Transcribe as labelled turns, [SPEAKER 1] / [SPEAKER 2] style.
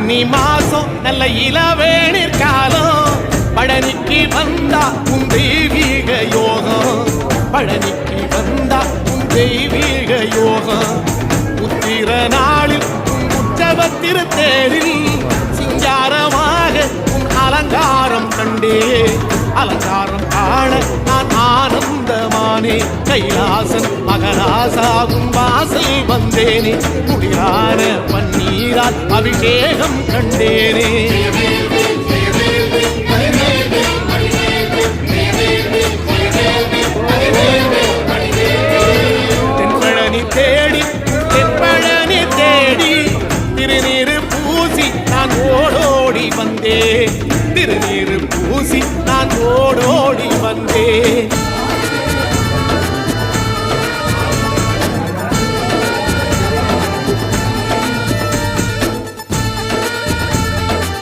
[SPEAKER 1] கன்னி மாசம் நல்ல இளவேணிற் காலம் பழனிக்கு வந்தா உன் தெய்வீக யோகம் பழனிக்கு வந்தா உன் தெய்வீக யோகம் உத்திர நாளில் உன் உற்சவ திருத்தேரில் சிங்காரமாக உன் அலங்காரம் கண்டே அலங்காரம் காண நான் ஆனந்தமானே கைலாசன் மகராசாகும் வாசல் வந்தேனே முடியான பன்னீரால் அபிஷேகம் கண்டேனே